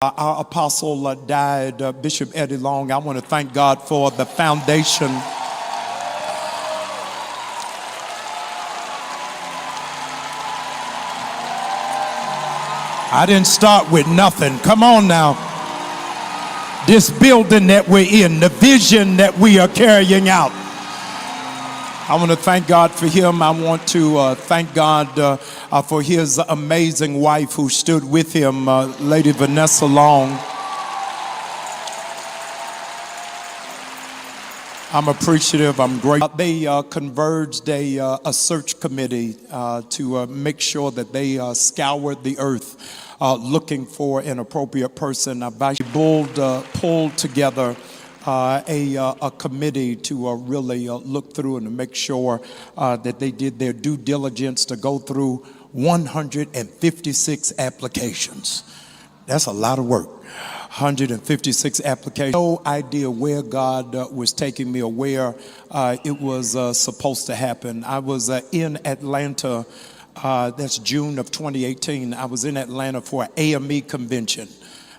Our apostle died, Bishop Eddie Long. I want to thank God for the foundation. I didn't start with nothing. Come on now. This building that we're in, the vision that we are carrying out. I want to thank God for him. I want to thank God for his amazing wife who stood with him, Lady Vanessa Long. I'm appreciative. I'm grateful. They converged a search committee to make sure that they scoured the earth looking for an appropriate person. I pulled together a committee to really look through and to make sure that they did their due diligence to go through 156 applications. That's a lot of work. 156 applications. No idea where God was taking me or where it was supposed to happen. I was in Atlanta. That's June of 2018. I was in Atlanta for an AME convention.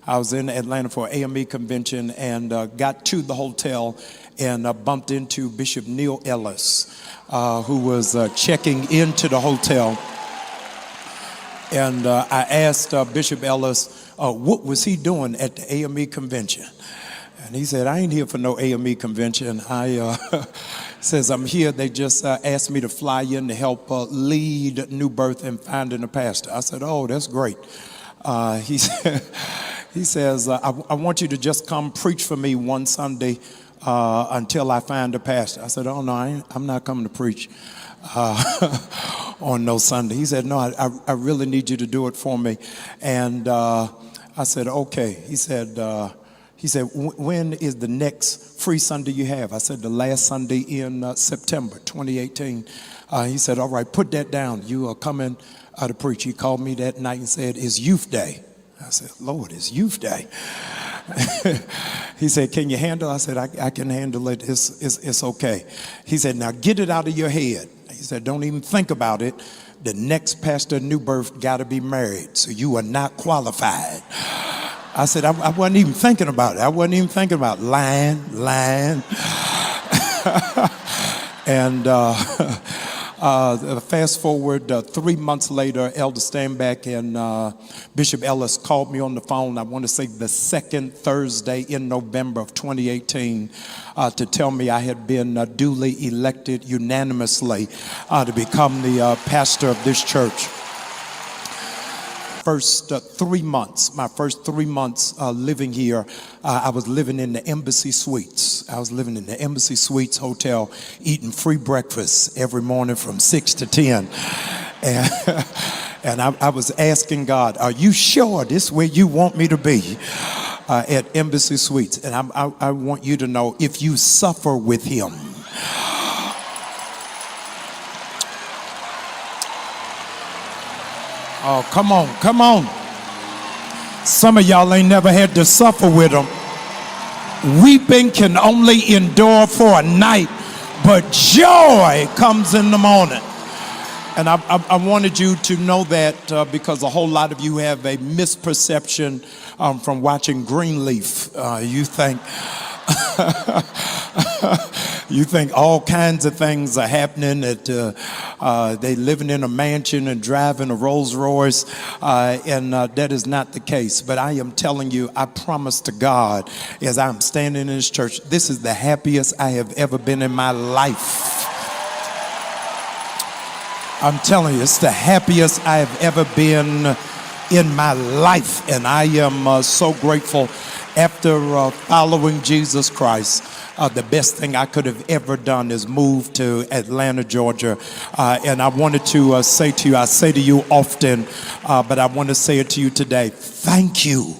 I was in Atlanta for an AME convention and got to the hotel and bumped into Bishop Neil Ellis, who was checking into the hotel. And I asked Bishop Ellis, what was he doing at the AME convention? And he said, I ain't here for no AME convention. I says, I'm here. They just asked me to fly in to help lead NewBirth in finding a pastor. I said, oh, that's great. He says, I want you to just come preach for me one Sunday until I find a pastor. I said, oh, no, I'm not coming to preach on no Sunday. He said, no, I really need you to do it for me. And I said, okay. He said, when is the next free Sunday you have? I said, the last Sunday in September 2018. He said, all right, put that down. You are coming to preach. He called me that night and said, it's youth day. I said, Lord, it's youth day. He said, can you handle it? I said, I can handle it. It's okay. He said, now get it out of your head. He said, don't even think about it. The next pastor of NewBirth got to be married, so you are not qualified. I said, I wasn't even thinking about it. I wasn't even thinking about lying. And fast forward 3 months later, Elder Stanback and Bishop Ellis called me on the phone. I want to say the second Thursday in November of 2018 to tell me I had been duly elected unanimously to become the pastor of this church. My first 3 months living here, I was living in the Embassy Suites. I was living in the Embassy Suites Hotel, eating free breakfast every morning from 6 to 10. And I was asking God, are you sure this is where you want me to be? At Embassy Suites. And I want you to know, if you suffer with him, oh, come on. Some of y'all ain't never had to suffer with them. Weeping can only endure for a night, but joy comes in the morning. And I wanted you to know that because a whole lot of you have a misperception from watching Greenleaf. You think you think all kinds of things are happening, that they living in a mansion and driving a Rolls Royce, and that is not the case. But I am telling you, I promise to God, as I'm standing in this church, this is the happiest I have ever been in my life. I'm telling you, it's the happiest I have ever been in my life, and I am so grateful. After following Jesus Christ, the best thing I could have ever done is move to Atlanta, Georgia. And I wanted to say to you, I say to you often, but I want to say it to you today. Thank you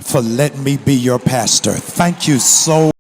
for letting me be your pastor. Thank you so